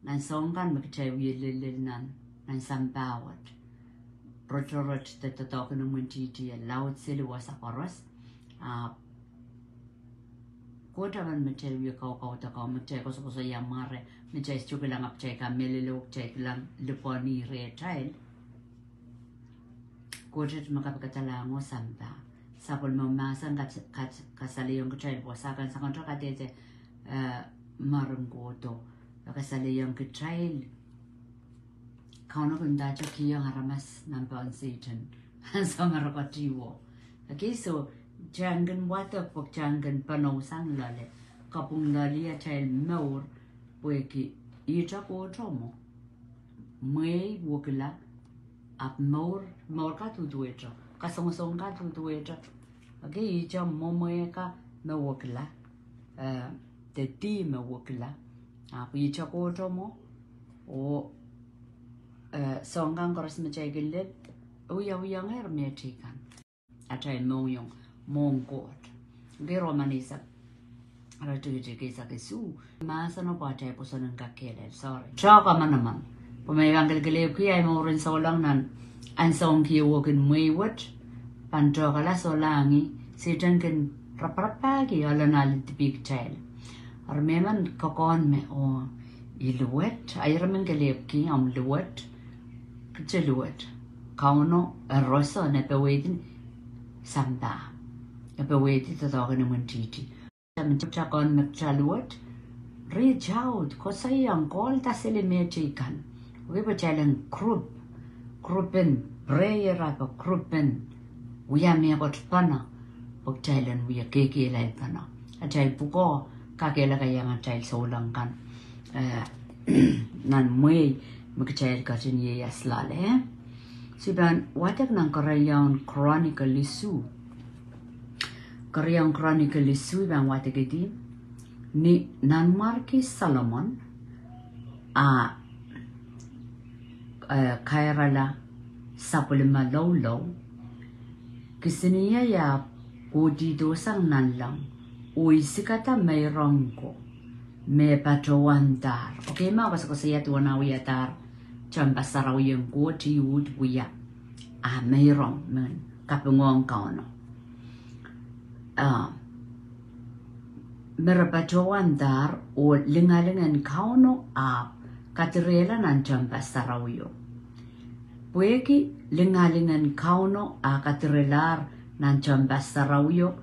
nan songan magtawi lil nan sambawat protorot tetok no muntiti laut silwa saparos kota man magtawi kau ta kau magtawi ko so yamare magtawi chukilang apchay ka melilok chay lang luponi re child kota makapagatalango samba sapol mamasan kat kasaliyong child wasakan sa kontra kadete marungkoto kasaliyong child kauno kunda chakiyang haramas nampan Satan so marakatiwo okay so jangan wata pok jangan pano sang lale kapung lali a child maur pueki ita ko tomo mei wukla ap maur ka tutuetra kasong ka tutuetra okay ita momoe ka na wukla te ti me wukla ap ita ko tomo o songang koras machaigilet uya nger mechikan atay moyong Koht. Gero manisa. Aratu kisa kisu. Masa no pa chay po sa nang kakele. Sorry. Chaka man naman. Pumayang galgaliw kaya mo rin sa ulang nan. Ansong kiyokin maywat. Pantoka la so langi. Sitan kin raprapagi alanalit big child. Armeman kakon me o iluwet. Ayraman galiw ki am luwet. Kachaluwet. Kauno arroso na pawedin samba. Napaweti tatawagan naman titi. Chakon magchaluat. Reach out. Kosayang call tasili mechikan. Okay pa chalang Kruppen. Prayer ako kruppen. Uyami ako pana. Pag chailan uya kekilay pana. At chail puko. Kakila kaya nga chail solang kan. Nan muy magchail ka sinye yaslale. Siban watak ng Korean Chronicle isu. Korean Chronicle isu bang wategedi ni Nanmarki Solomon kairala sapulima lolo kisiniya ya udido sang nanlang uisikata mayroong ko me patawandar okay mabasa ko siya tuwa na wiyatar chamba sarawi yung ko tiud wiya mayroong men kapungong kauno merapatawandar o lingalingan kauno katirela ng chamba sarawiyo. Pueki lingalingan kauno katirelar ng chamba sarawiyo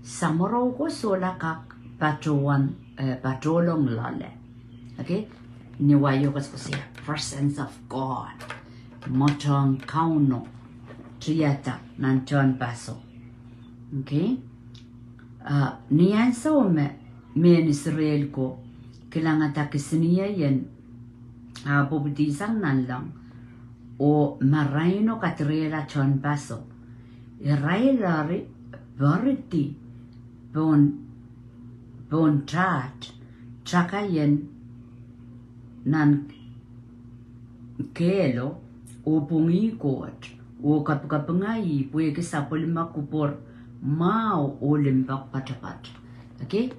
samaraw ko sola kak patolong lale. Okay? Niwayo ko siya. Presence of God. Motong kauno triyata ng chamba. Okay? Niyan sa men Israel ko kailangan takisniya yan bubudisang nanlang o marayno katrela chon paso irailari variti bon chat chaka yan nan kelo o pungikot o kapukapungayi puwe kisapol makupor mau olimbak patapat. Okay?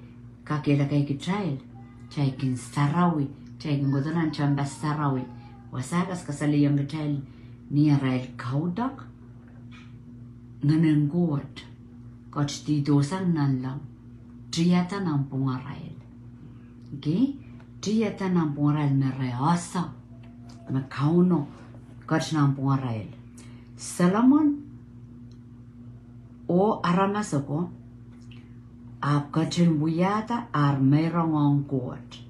Kakila kay kitail. Chay kin sarawi. Chay kin godonan chamba sarawi. Wasakas kasaliyang kitail niya rail kaudak. Ngananggot. Koch didosang nanlang. Triyata ng pungarail. Okay? Triyata ng pungarail mereyasa. Makauno. Koch ng pungarail. Solomon o aramasoko kachin buyata mayroong ang Koht.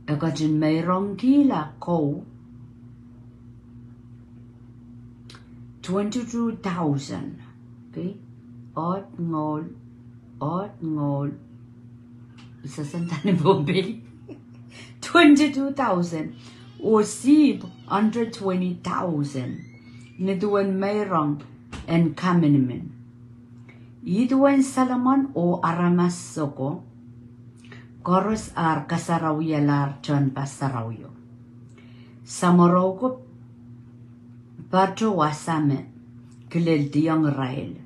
Kachin mayroong kila ko 22,000. Okay? Ot ngol sasantani bombe 22,000 o sib under 20,000 niduan mayroong and kaminimin. Iduan Solomon o aramas soko koros kasarawiyalar chon pasarawiyo. Samoroko pato wasame kilel diyang rail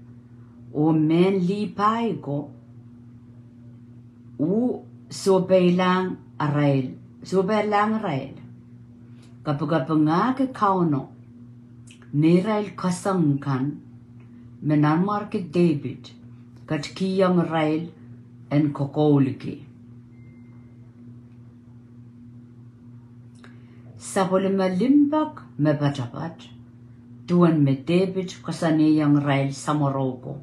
o men lipay ko u sobay lang rail kapag kauno Nirail kasangkan menanmar ke David kat kiyang rail en kokoliki. Sapole malimbak mepatapat tuan me David kasane yang rail samoroko.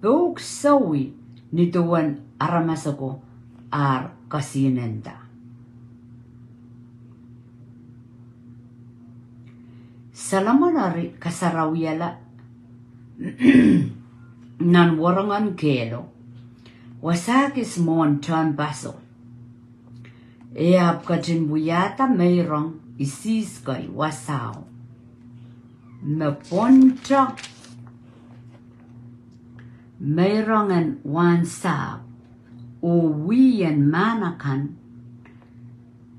Buk sawi ni tuan aramasako ar kasinenda. Salamanari kasarawiyala nan warangan kelo wasakis mon tehnpas e apkatin buyata meirong isiskay wasaw meponta meirongan wansab uwiyan manakan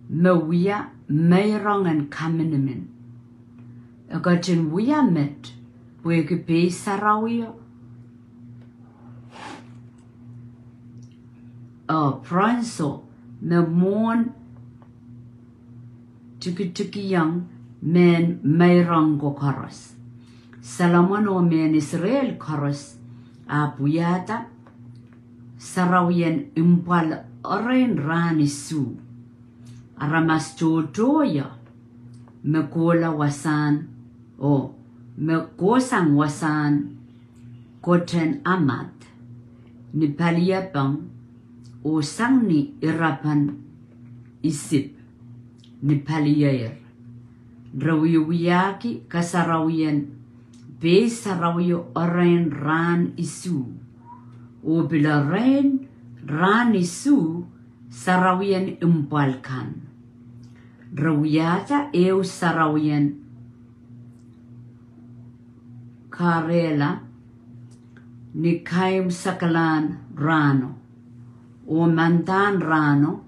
mewiya meirongan kaminimin Agajin wiyamet, wege be sarawi. Pranso, me mon tiki yang men meirango karas. Salamano men Israel karas, abuyata, sarawian impal oren rani su. Aramas jodoya, me kola wasan. Me kosang wasan koten amat ni paliyapang o sang ni irapan isip ni paliyayar. Rawiwiyaki kasarawiyan be sarawiyo oren ran isu. O bila ran isu sarawiyan impalkan. Rawiyata eo sarawiyan Karela ni kaim sakalan rano o mantan rano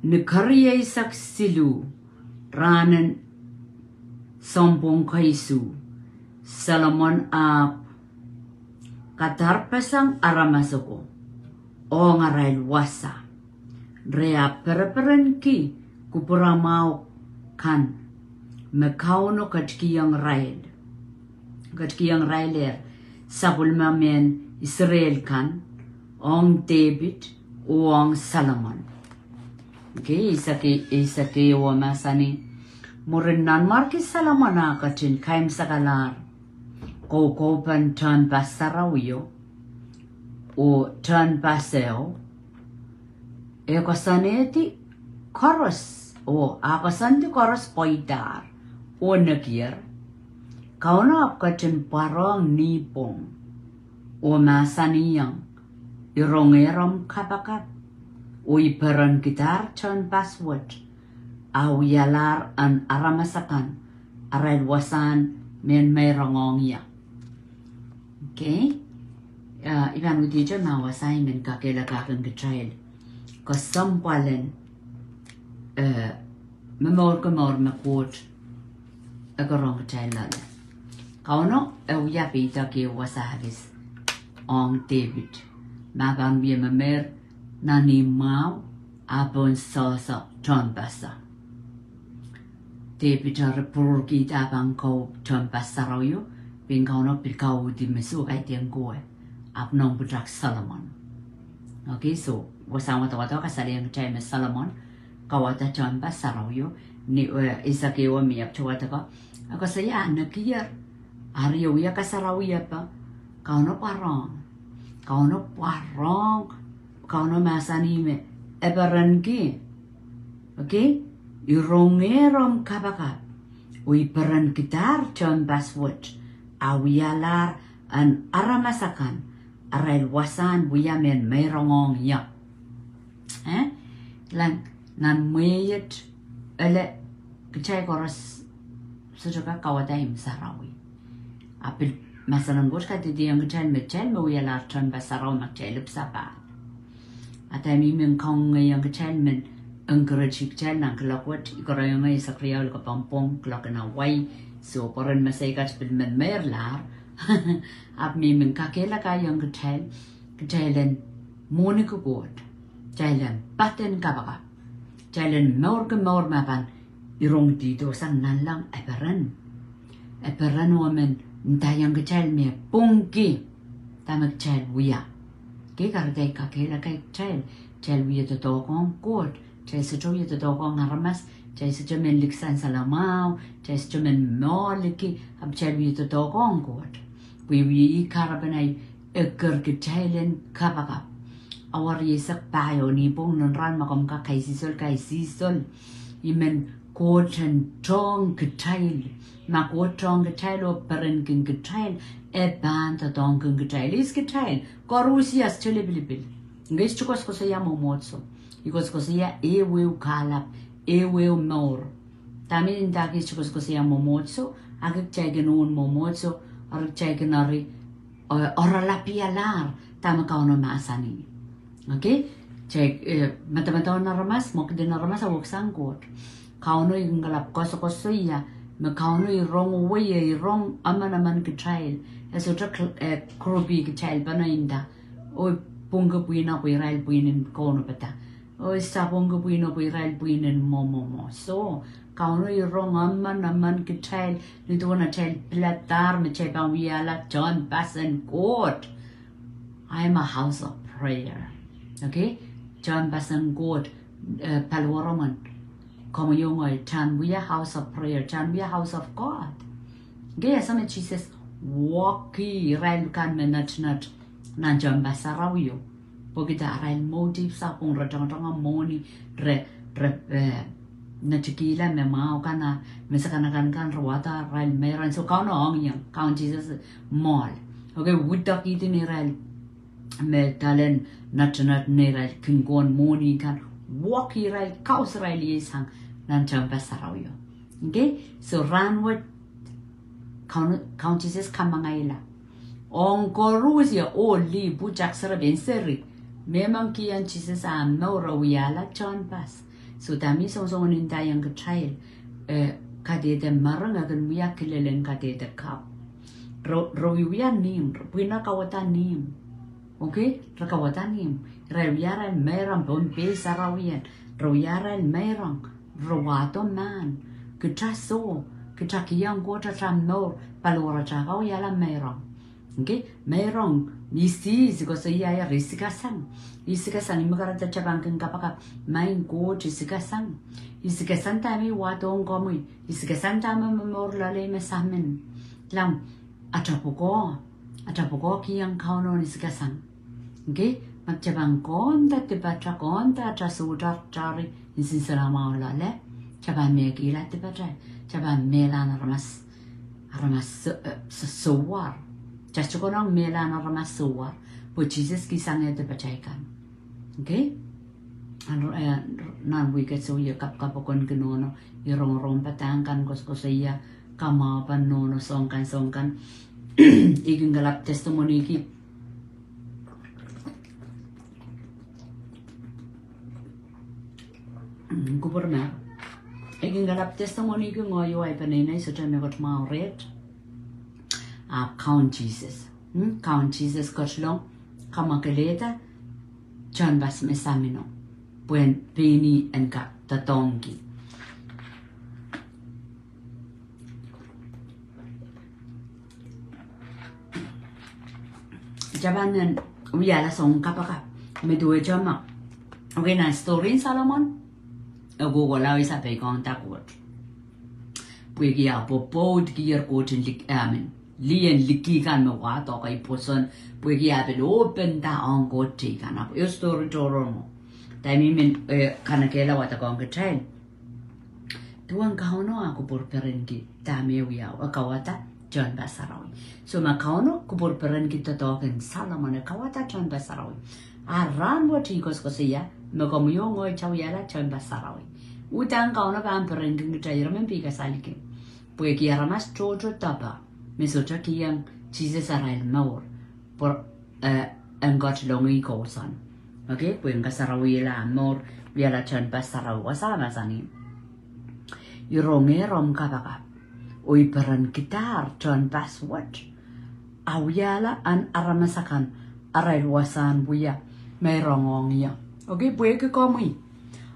ni kariyay saksilu ranen sompong kaisu Salomon ap katarpasang aramasoko o ngarail wasa rea perperen ki kupuramau kan mekauno katkiyang rail Katkiyang railer sabulma men Israel kan ong David o ong Solomon. Okay, isake o masani murinnan marki Solomon akatin kaim sakalar kopan tehnpas sarawiyo o tehnpaseo ekosaneti koros o akasanti koros poidar o nakir Kauna apkatin parang nipong o masaniyang irongerom kapakat o iperan gitar tehnpas wot awiyalar an aramasakan arailwasan men mayrongong ya. Okay? Iban witijo mawasay men kakilakakan kitail kasampalen memor makot agarong kitail lala. Kauno ya pita ke wasahis ong David mabang biya mamer nani mau abon sosa tehnpasa David repur kita bang kau tehnpas sarawiyo bin kauno pilkau di mesu ay tiang goe abnong budrak Solomon. Okay, so wasang wata kasaliang chay mes Solomon kawata tehnpas sarawiyo ni isake wa miyap chawata ka ako saya nakiyar Ariyo ya kasarawiya pa kauno parang kauno masanime ebaran ki okay irongerom kabakat ui peran gitar tehnpas wot awiyalar an aramasakan arail wasan buyamen mayrongong ya lan nan meyet ele kecai koros sejaka kawataim sarawi apil masalan gos kati di yang kecil me wiyalar tehnpas sarawi makcai lupsapa atami men kong yang kecil men encourage kecil nang kelakut ikoroyong ay sakriyaw kapampong kelak na way so poren masay kat bil men merlar ap mi men kakela kayang kecailan moni kugot cailan paten kabaka cailan maur mapan irong dito sang nan lang eperan woman ntayang kecil me pungki tamak child wiya ke karday ka kela kay child wiya to kong kot child sa joya to kong haramas child sa jomen liksan salamao child sa jomen moliki ab child wiya to kong kot we karabanay eker kecailen kapakap awar yesak payo ni pong nonran makom ka kay sisol imen koten tong kitail ma kotong kitail o peren king kitail e ban ta tong king kitail is kitail korusia stelebilibil ngis chukos ko saya momotso ikos ko saya weu kalap weu nor tamin dagi chukos ko saya momotso agak chagen un momotso or chagen ari oralapialar tama kauno masani okay check mata na ramas mok din na ramas awak sangkot kauno yung galap koso ya me kauno yung wrong way wrong aman kitail eso tra krobi kitail bana inda o punga puina puirail puinin kono pata o sa punga puina puirail puinin mo so kauno yung wrong aman kitail nito na child platar me check ang wiala John Bass and Koht. I'm a house of prayer. Okay, John Bass and Koht palwaraman como yung chan we a house of prayer, chan we a house of God. Gaya sa me Jesus walki rail kan menat nan John Bass sarawi yo. Pagita rail motive sa pong ratang moni re na chikila me mau kana me sakanakan kan rawata rail meran so kau no ong yang kau Jesus mall. Okay, wudak iti ni rail me talen nat ne rail kingon moni kan walki rail kaus rail yesang nan John Bass sarawi yo. Okay, so ranward kau Jesus kamangayla. Ong korusia o li bujak sara ben seri. Memang kian Jesus am no rawiyala John Bass. So dami song nintayang kecil kadede marang agan wiya kilelen kadede kap rawi wiya nim puina kawatan nim okay rakawatan nim rawiyaran merang bon pe sarawiyan rawiyaran merang rawato man kecaso kecakiyang kota tramnor palora chakaw yala merang okay merang isi sigo sa iya risikasan isikasan imagarata chabangkan kapaka main Koht isikasan tami watong komoy isikasan tama mamorlale mesamen lam atapoko kiyang kauno isikasan okay magchabang konta tibatra konta trasutar chari insinsalama lale chabang megila tibatra chabang melana ramas sawar Chacho nang melana ramas sawar po Jesus kisangnya tibacaikan. Okay? Ano nan wicked so ya kapokon kenono irong patangkan kos-kosaya kamapan nono songkan iging galap testimony ki kupur na iging galap testimony ki ngoyo ay panay so jame got ma red count Jesus kotlong kamakeleta John Bass mesamino buen peni enka tatongi jabanan wiala song kapaka medue jama okay na story Salomon agogo lawi sa pe kon takot puegi a popod gier kotin lik amen lien liki kan no wa to kai poson puegi a be open da on goti kan up yo story torono dai min kana kela wa ta kon ke train tuang kauno aku porperen ki tame wiya akawata John Bass sarawi so ma kauno ku porperen ki to ken Salomon akawata John Bass sarawi aran wa ti kos kosia no kom yo ngoi chau yala John Bass sarawi utang kauno ban peren ki tayar men pi ka salike puegi aramas jojo tapa Misocha kiyang Jesus arail maur por engot longi kosan. Okay, pueng kasarawi la maur biala John Bass sarawi sama sani. Ironge rom kapaka. Oi peran gitar John Bass watch. Awyala an aramasakan arail wasan buya may rongong ya. Okay, pueng ke komi.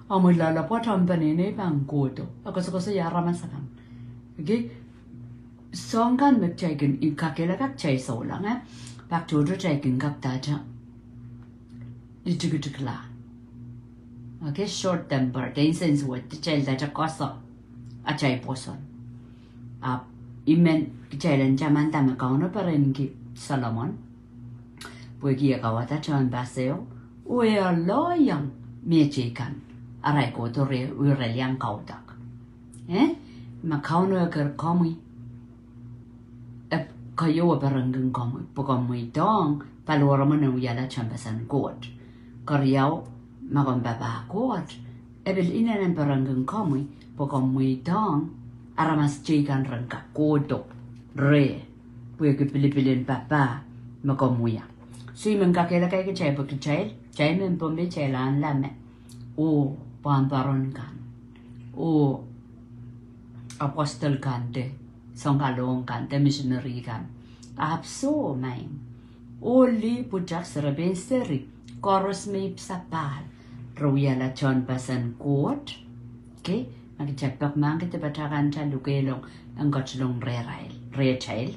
Amulala po tampanene bang koto. Ako sa yara masakan. Okay? Songkan magchaikin ikakela kak chay so lang Pak jodoh chaikin kak taja. Ditukla. Okay, short temper. Then sense what the child that a kosa. A chay poson. Imen chailan chaman tamakano parenki Solomon. Puegi akawata chan baseo. We are loyang mechikan. Aray ko to re ureliang kautak. Makauno ker komi. Kayo baranggang komi. Pukomi dong. Palora manu yala chambasan Koht. Koryao magambaba Koht. Ebil inan baranggang komi. Pukomi dong. Aramas chikan rangka koto. Re. Puegi pilipilin papa. Makomuya. So yung kakela kay kachay pagkachay. Chay men pombe chay lan lame. O pamparon kan. O apostle kan de. Songkalong kan. De missionary kan. Apso main. Oli pujak serabin seri. Koros may sapal. Rawiyala chon pasan Koht. Okay. Magichapak man kita batakan chan lukelong. Ang gotchlong re chail.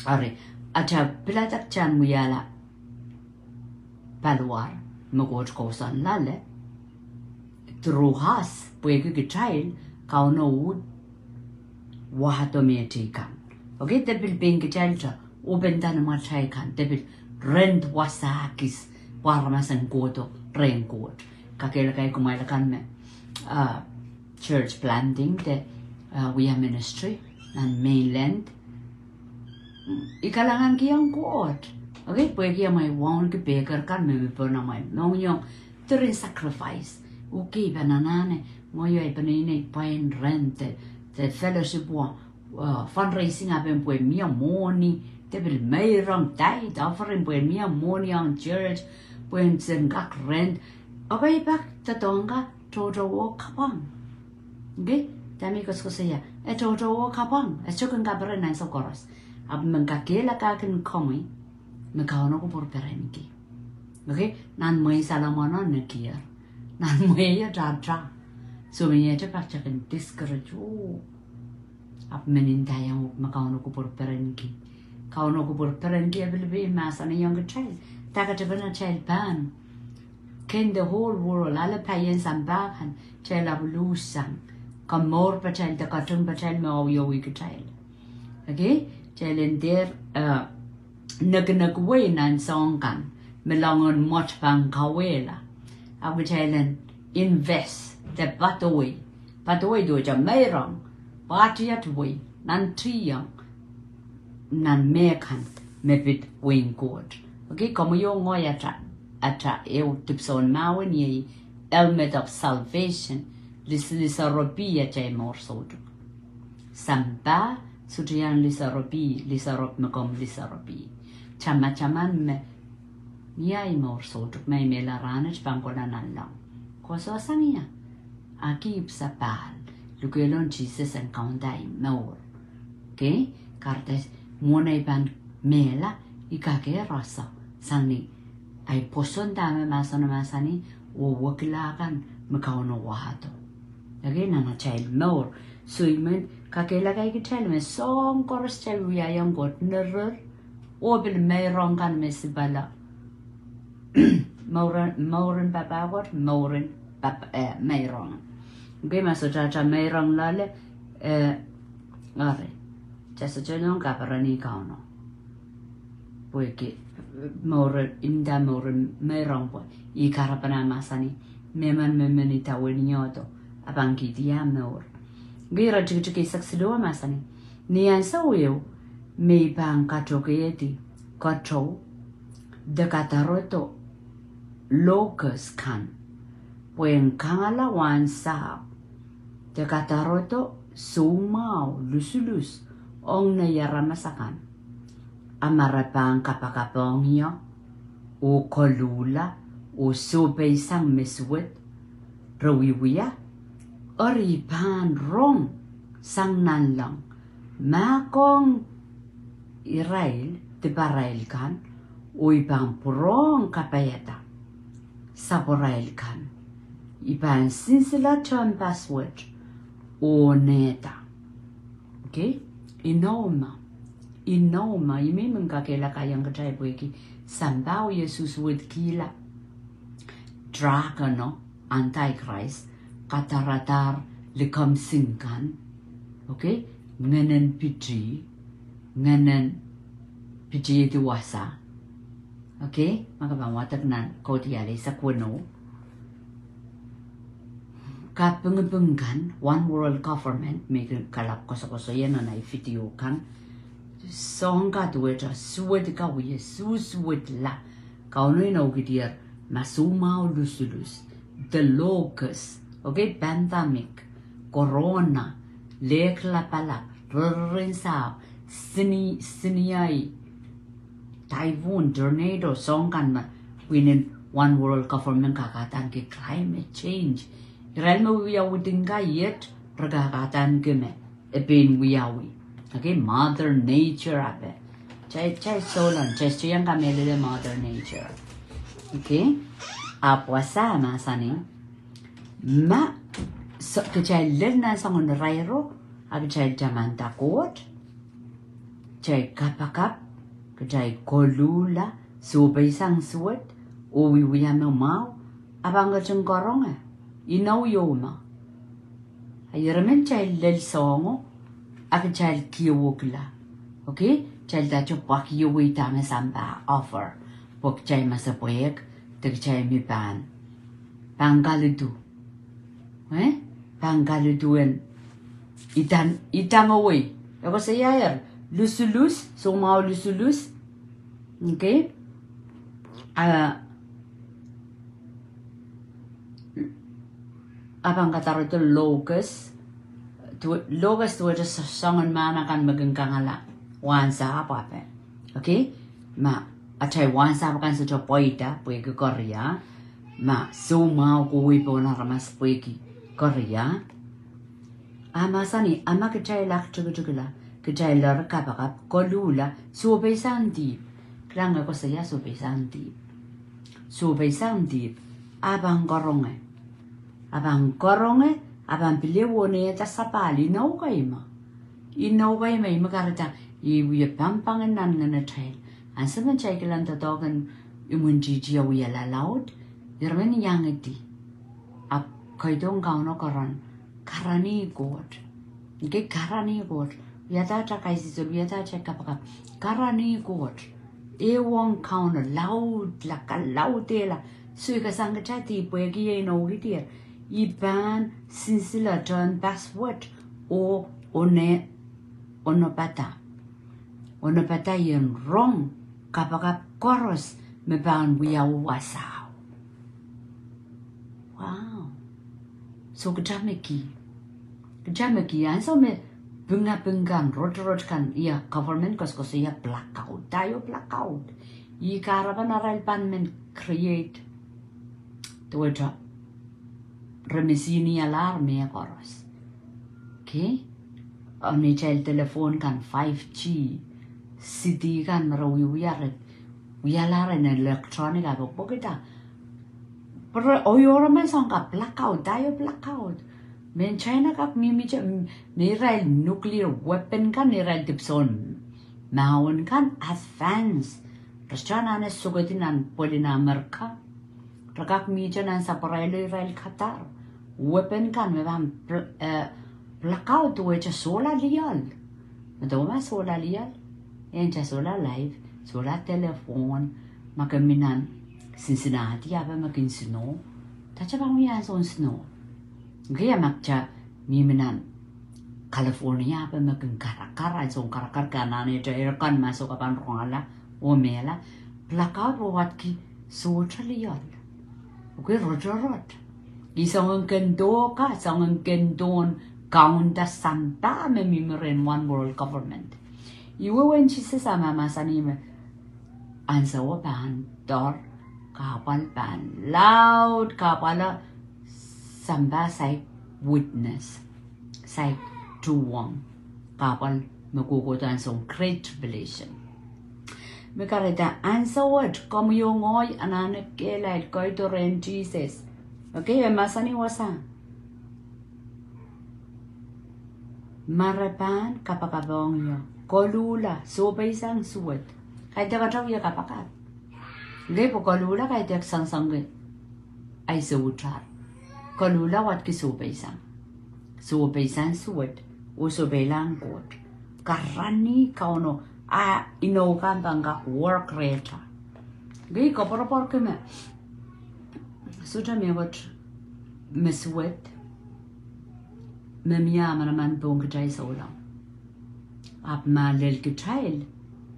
Ari. Acha pilatak chan muyala. Paluar. Magot kosan lale. Truhas. Puwege kitail. Kauno wood. Wahato kan. Okay, debil being kitail. Ubenta na machay kan. Debil rent wasakis. Paramasan koto. Rain Koht. Kakilakay kumaylakan me. Church planting. We are ministry. And mainland. Ikalangan kiyang Koht. Okay, puwede may wong ki baker kan may na may nong yung turin sacrifice. Okay, bananane mo yung ipanini pain rent the fellowship fundraising aben puwede miya money debil mayroong tithe offering puwede miya money ang church puwede sengak rent. Okay, bak tatong ka jojo wo kapang. Okay, dami ko saya. Jojo wo kapang. Chukang kabere na sa koros. Ab mengkakela kakin komi. Magkano ko por perenki. Okay? Nan mo yung salamono na kiya. Nan mo yung jadra. So, may yung pachakin discourage. Ap menintayang magkano ko por perenki. Kauno ko por perenki, abilibi mas on a younger child. Takataban na child ban. Ken the whole world, ala payan sambahan, child abulusan. Kamor pa child, takatong pa child, mawawiyawi ka child. Okay? Child in there, nag-nagway nan songkan. Melangon mot pang kawela. Ako chailan invest the pataway. Pataway do ja mayroong. Patiyat way. Nan triyang. Nan mekan. Mepit wing Koht. Okay, como yung ngoy ata tipson mawan ye helmet of salvation. Lisaropi chay morsodo. Samba sutriyan lisarop makom lisaropi. Chama-chaman me niyay morsodo may melaranach pangkola nalang. Koso sangya. Akip sa pal. Lukelon Jesus ang kaunday more. Okay? Kartes muna iban mela ikake rasa sani ay poson dame masani o wakilakan makauno wahato. Okay? Nana child more. So imen kakelagay ki child me song koros child wiyayang got nerer. Obil mayroong kan mesibala. Maurin papawat, maurin mayroong. Okay, maso chacha mayroong lale. Are. Chasa chalong kaparani kauno. Puweke maurin inda maurin mayroong po. Ikarapana masani. Meman itawin nyoto. Abang kitiya maur. Gira chiki saksidoa masani. Niyan sa uyo. May bang katokayeti, kato, de kataroto, locus kan, puweng kangalawan sa, de kataroto, sumaw, lusulus, ong nayaramasakan, amarapang kapakapong niyo, o kolula, o supay sang meswet, rawiwiya, oripan rong, sang nanlang, makong, Israel, di Barail kan, o ibang purong kapayata. Sa Barail kan, Iban sinsila tehnpas word o neta. Okay? Inoma. Imi mengkakela kayang kacay bueki. Sambao Yesus word kila. Dragon no, Antichrist, kataratar likam singkan. Okay? Nganan piji diwasa. Okay? Makabawatag nan Koht yali sa kuno. Kapengepengkan one world government may kalap koso yan na video kan. Song ka tuweta suwet ka wiye suwet la. Kauno ina ukitir masumao lusulus. The locust. Okay? Pandemic. Corona. Lek la pala. Rinsao. Siniyay. Typhoon. Tornado. Song kan ma. Winin one world government kakatan ke climate change. Irel mo wiyawutin ka yet. Ragakatan ke me. Ebin wiyawi. Okay, Mother Nature ape. Chay solan, chay yang kami lele Mother Nature. Okay, apwasa masani. Ma so kechay lel na sangon rairo, ag chay jaman takot. Chay kapakap, kechay kolula, subay sang suwet, uwi wiyame mau, abang keceng korong inaw yoma. Ayiramen chay lel songo. Ako child kiwokla, okay? Child dacho pak yuwi tama samba offer, pok chay masapoyek, tag chay mi pan, panggaludu, panggaluduan, itang away. Ako sa yayar, lusulus, sumao lusulus, okay? Abang kataro to locust. Locust to just song and man akan magangkangala. Wansa apa apa. Okay? Ma atay wansa akan sa chopoita, puwege Korea. Ma sumao kuwi po na ramas puwege Korea. Ama sani, ama kachay lak chugula. Kachay lar kapakap, kolula, subay sandip. Klang ako saya subay sandip. Subay sandip. Abang koronge. Abang pilih ne ta sapali no kaima. Ino kaima makarata i pampang nan ngana trail. An seven chaikilan ta dogan imun jiji wi ala laut. Yermen yang eti. Ap kaidong kauno koran. Karani god. Ke karani god. Yata ta kaisi so yata chekapaka. Karani god. E wong kauno laut la kalautela. Sui ka sangachati puegi no gitia. Iban sinsila tehnpas word o onopata yang wrong kapakap koros meban wiyawasao. Wow. So kejameki an so me bunga rot kan iya government kos iya blackout tayo blackout i karaban aral pan men create to remisini alarme ya koros. Okay? Ni child telephone kan 5G. City kan marawi wiyalare na electronic ako po kita. Pero oyoro man song ka blackout, tayo blackout. Men China kap niral nuclear weapon kan niral tipson. Mahon kan advance. Rastana na sugatinan pwede na Amerika. Rakak mijanan sa paraylo Israel Qatar. Weapon kan memang blackout tu aja solar lial. Betul mas solar lial? Yang solar live, solar telepon, makaminan Cincinnati apa makin snow. Tacha bang mian son snow. Gaya makcha miminan California apa makin karakar son karakar kanan itu aircon masuk kapan rongala omela blackout buat ki solar lial. Okay, rot. Isang kendo ka, isang kendon kaunta santa me mimiren one world government. Iwawan chisa sa mama sanime. Ansa wa pan dor kapal pan loud kapala samba say witness say tuwang kapal makukutan song great tribulation. Mekarita ansa word kom yung ngoy anane kelay koy to ren Jesus. Okay, masani wasa. Marapan kapakabong yo. Kolula, so paisang suwat. Kahit kataw ya kapakat. Gay po kolula kahit yak sang-sang ay suwutar. Kolula wat ki so paisang. So paisang suwat. O so pailang kot. Karani kauno inokan bangga work rate. Gay ko por que me. Sudah mewat meswet memia man bong kitail solang. Ap malel kitail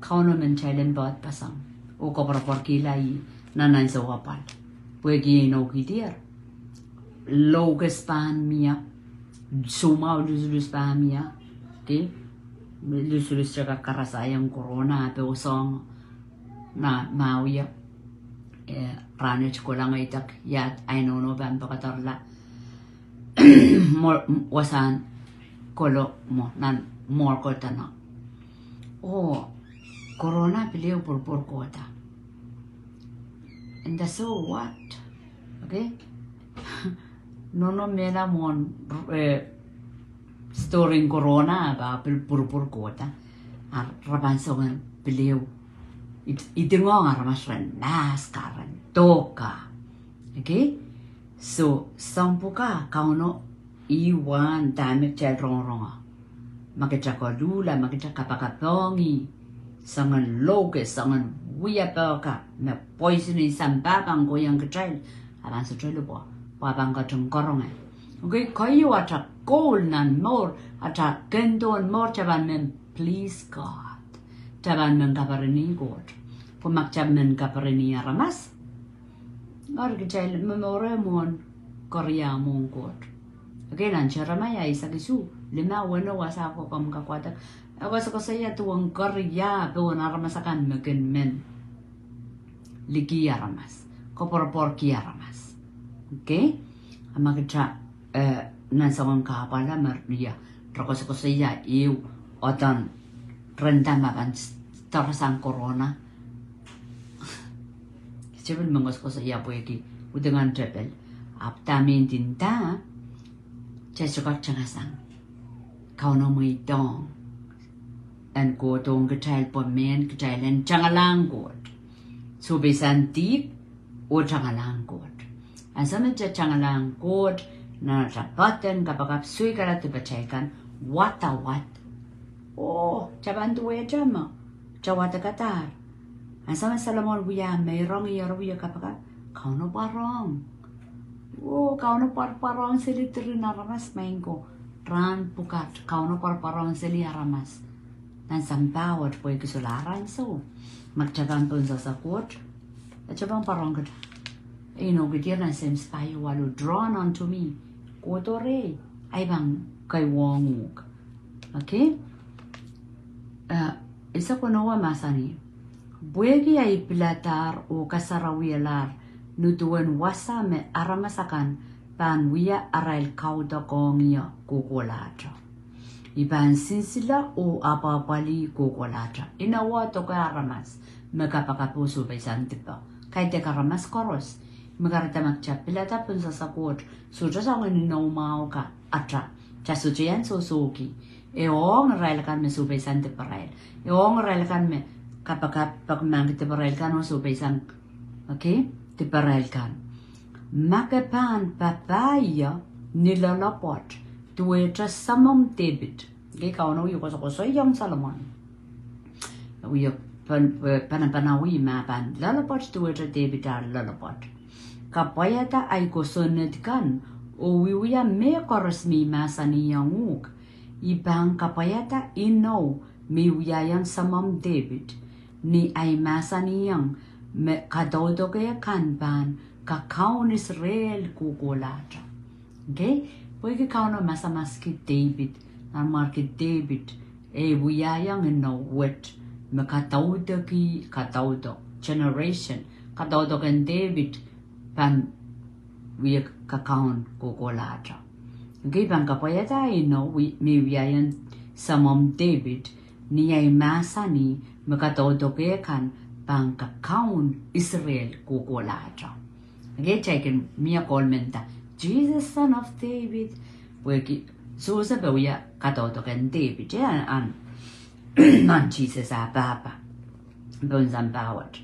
kauno men chailen bot pasang. O ko por kilai nanan so apal. Puegi no kidir. Logespan mia suma luluspan mia. Okay? Lusulus jaga karasayang corona pe usong na mauya. Ranich ko lang ay tak yat ay no ban pakatarla wasan kolo mo nan more ko tana oh corona pilio por kota and so what okay no mena mon storing corona ba por kota ar raban songan pilio itu ngong aramas naskaran toka, okay? So sampuka kauno iwan tamek cel ronga, makita kolula, makita kapakapongi, sangan loke, sangan wiapoka, na poisoning sambabang goyang kecil, aban setrelo bo, babang katong korongan, okay? Kayo ata goal nan more, ata kendon more caban men, please God. Taban men kaparini God. Pumakcab men kaparini aramas. Or kecil memore mon Korea mon God. Okay, lancar ramai isa kisu. Lima wano wasa ako kam kakwata. Ako sa saya tuang Korea tuan aramasakan megen men. Ligi aramas. Kopor ki aramas. Okay? Amakita nansawang kapala marnia. Rakos ko saya iu otan rentan makan terasang corona. Sebelum mengos ko saya puegi udangan travel. Aptamin tinta. Cesokak cangasang. Kau no may dong. And ko tong kitail po men kitailen cangalang god. So besan tip o cangalang god. Ang sama cangalang god na rapatan kapag sui karat bacaikan what. Oh, caban tuwe jama. Cawata katar. Ang sama salamon buya mayroong iya kapag kau no parong. Oh, kau no parong sili tiri naramas maingko. Ran pukat kau no parong sili aramas. Nan sampawat po ikisularan so. Magcaban po sa sakot. At cabang parong kat. Gitir na sems payo walo drawn onto me. Kotore. Ay bang kay wonguk. Okay? Isa ko nawa masani. Buegi ay pilatar o kasarawialar nutuan wasa me aramasakan pan wia arail kauda kongya kukulata. Iban sinsila o apapali kukulata. Inawa to ka aramas magkapakapuso bay santipa. Kay te karamas koros. Magarata magcap pilata pun sa sakot. So sa ngani naumao ka atra. Chasuchian so soki. Eong railkan me subay santipa rail. Eong railkan me kapag mangkitiparel kan o subay sang, okay? Tiparel kan. Makapan papaya nilalapot tuweta samom debit. Okay, kau yung koso yung Salomon. Yung panapanawi mapan lalapot tuweta debit ar lalapot. Kapayata ay kusunod kan o wiwiya me koros mi masani yung uk. Ibang kapayata ino mi wiyayang samom debit. Ni ay masa niyang kadodo kaya kanban kakaon Israel kukulata. Okay? Pwede ka na masamas ki David, na market David, wiyayang ino wet, makatawdo ki katawdo, generation, katawdo kan David, pan wiyak kakaon kukulata. Okay? Pan kapayata ino, may wiyayang samom David, ni ay masa ni makatodo kan pang kakaon Israel kukulata. Okay, taken me a call menta. Jesus, son of David. Weki so sa ya katoto kan David and non Jesus a papa. Bones and bowed.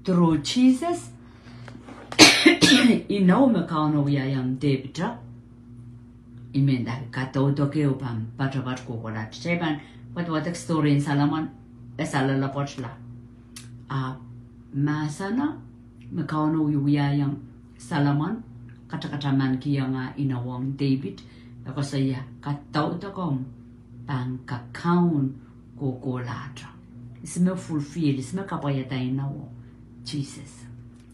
Through Jesus, you know me count we am David. I mean that katoto ke upam patrabat ko kolat. Seban what the story in Solomon salala pochla. Masana me count we am Solomon. Kata-kata man kia nga inawang David ako saya kataw kom pang kakaun kukulata isme fulfill isme kapayata inawo Jesus.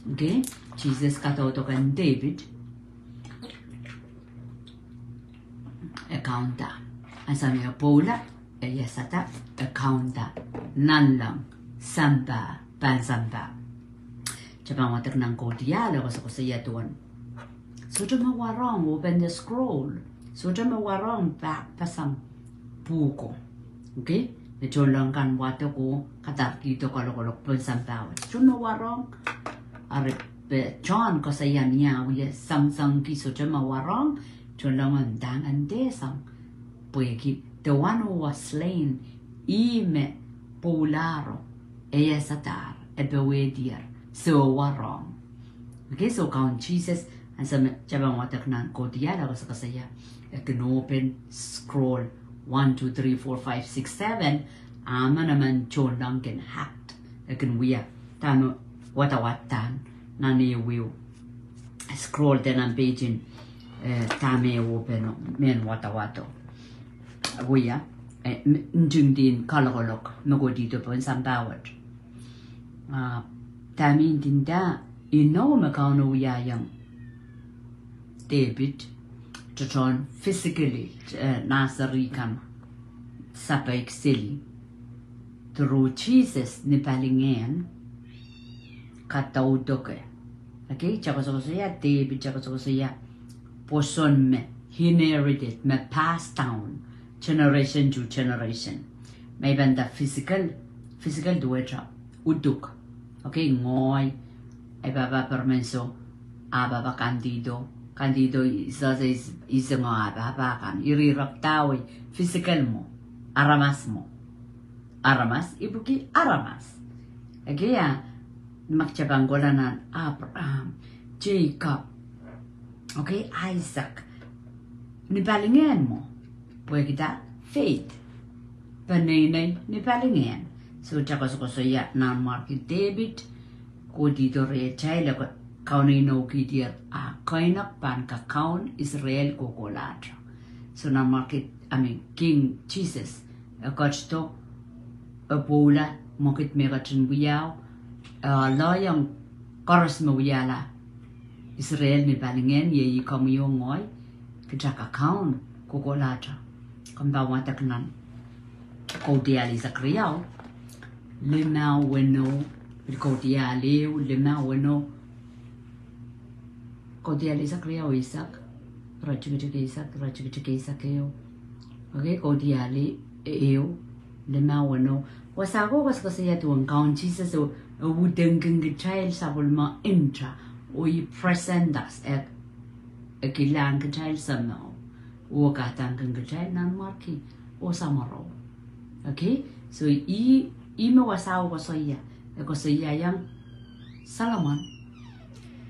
Okay, Jesus kataw kan David accounta asami Paula yasata accounta nanlang samba pansamba Chabang watak nang kotiala ko sa saya tuan. So jama warong open the scroll. So jama warong back pasang buko. Okay? The cholang kan wato ko katar kito kalok pun sampaw. Jama warong are John ko sa yan niya uye samsang ki so jama warong cholang ang dangan desang. Pueki the one who was slain ime polaro eya satar ebewedier so warong. Okay, so count Jesus. And some Jabang Wataknan Kotiala was Kasaya. I can open scroll 1, 2, 3, 4, 5, 6, 7. Amanaman Chon Duncan hacked. I can wear Tano Watawatan Nani will scroll then I'm paging Tame open men Watawato. We are Njundin Kalorok, Nogodito Pon Sambawat. Tamin Dinda, you know Macano we are young. David to turn physically Nasarikan Sapaik Silly through Jesus Nipalingan Katau Doke. Okay, Chakososaya, David Chakososaya, Poson me, inherited, me passed down generation to generation. Maybe the physical duetra, Uduk. Okay, Ngoy, Ebaba Permenso, Ababa Candido. Candido is nga babakan irirap tawi physical mo aramas ibuki aramas agaya magchabangolanan Abraham Jacob okay Isaac nipalingan mo pwede kita faith panay nipalingan so chakosoya nan market David ko dito re chayla Kaunino kidir kaina pan ka kaun Israel kokolatra. So na market King Jesus kachto Paula mokit megatrin wiyaw layang koros mo wiyala Israel ni balingen ye kamuyo ngoy kitaka kaun kokolatra. Kamba wataknan kodiali zakriyaw lima weno kodiali lima weno Kodiali Sakria Isak, Rachikitiki Isak, okay, Kodiali, Eo, Lemawano, was I was Cosia to encounter Jesus or a wooden child Sabulma intra, or you present us at a kilang child somehow, or Katangan child non marky, or Samaro. Okay, so Ema was our Cosia, a Cosia young Solomon.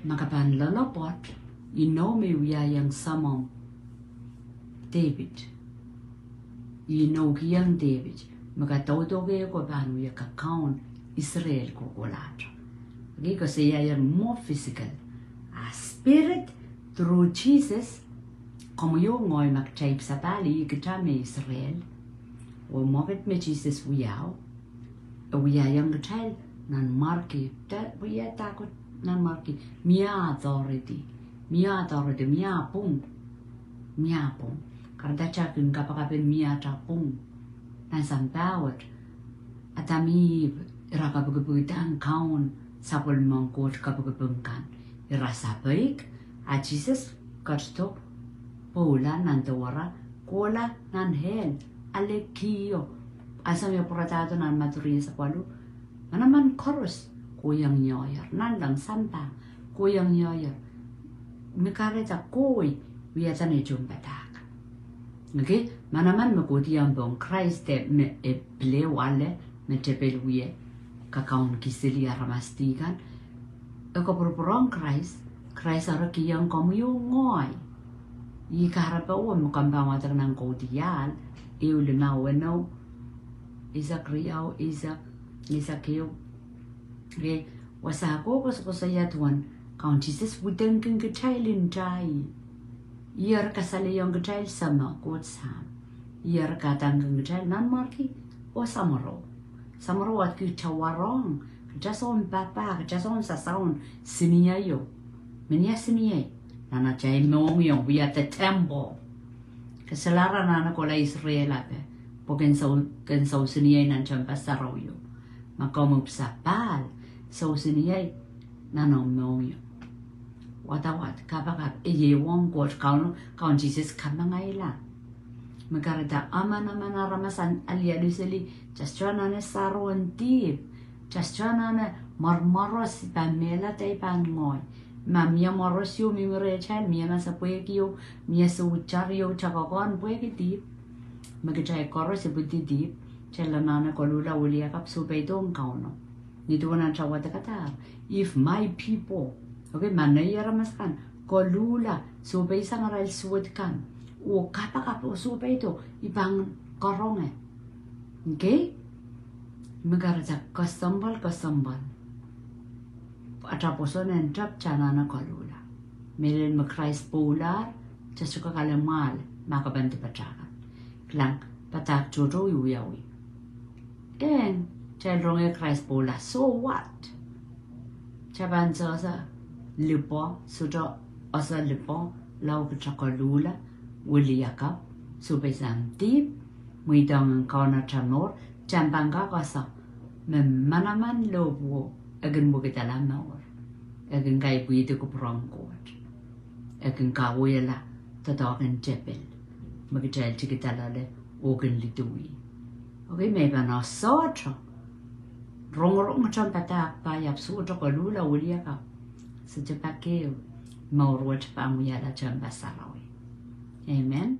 Makapan lalapot, you know me we are young Samon David. You know young David, Makatoto Goban we account Israel Kokolatra. Because they are more physical. A spirit through Jesus, come you ngoy makchaip sapali, kitame Israel, or movet me Jesus we are young child, nan marky, that we are takot. Nan marki mia authority mia pung karda chapin kapakapin mia chapung nan sampawat atami rakabugutan kaun sapol mangkot kapugupungkan irasapaik a Jesus kasto Paula nan tawara kola nan hel alekio asam yo portado nan maturin sa kwalu manaman chorus Koyang nyoyer. Nandang sampa. Koyang nyoyer. Mikare ta koi. Wiatane jumbatak. Okay? Manaman magodiang bong Christ me ple wale me tepel wie. Kakaun kisili aramastigan. Eko berperang Christ ara kiyang kamu ngoy. I karapa o mukambang water ng kodial. Eu lima weno. Isaac riau Isaac kêu. Okay, wasako ko sa yatuan. Kaun Jesus wudeng keng kitailin jai. Iar kasali yung kitail sama kot sam. Iar katang keng kitail nan marki o samaro. Samaro at kitawarong. Kajason papa, kajason sasaon siniyayo. Menya siniyay. Nana chay mong yung we at the temple. Kasalara nana ko la Israel ape. Po kensaw siniyay nan champas sarawi. Makomop sa pal. So siniyay nanong mong yung. Watawat kapakap iyewong kot kaun Jesus kamangayla. Magkarita aman aramasan aliadusili. Chastana na saruan tip. Chastana na marmaros pamela tay pangoy. Mamia moros yo mimirechan mia masapuek yo mia suchar yo chakakon puek tip. Magkachay koros ibuti tip. Chalanana kolula uliakap supetong kauno. Nito na chawata kata. If my people, okay, manayara maskan, kolula, supay sa ngaral suwad kan, o kapakap o supay ito, ibang korong eh. Okay? Magkarata, kasambal. At tapos o nantap chana na kolula. Meron mag-Christ polar, chasuka kalamal, makabanti pachakan. Klang, patak choto yuyawi. And, chalrong e Christ polar, so what? Chaban sa lipo, sudo osa lipo, lau kachakolula, wiliyakap, supay santip, muidang ang kauna chanor, champanga kasa, manaman lobo, agin mo kita lamawar, agin kay puwito ko prongkot, agin kawila, tatawakan chepel, magkachal chikitalale, ogan litui. Okay, may ba na socho? Rong chan patak payap suto kolula uliaka. Sa japakeo, maurwat pamuyala chan basarawi. Amen.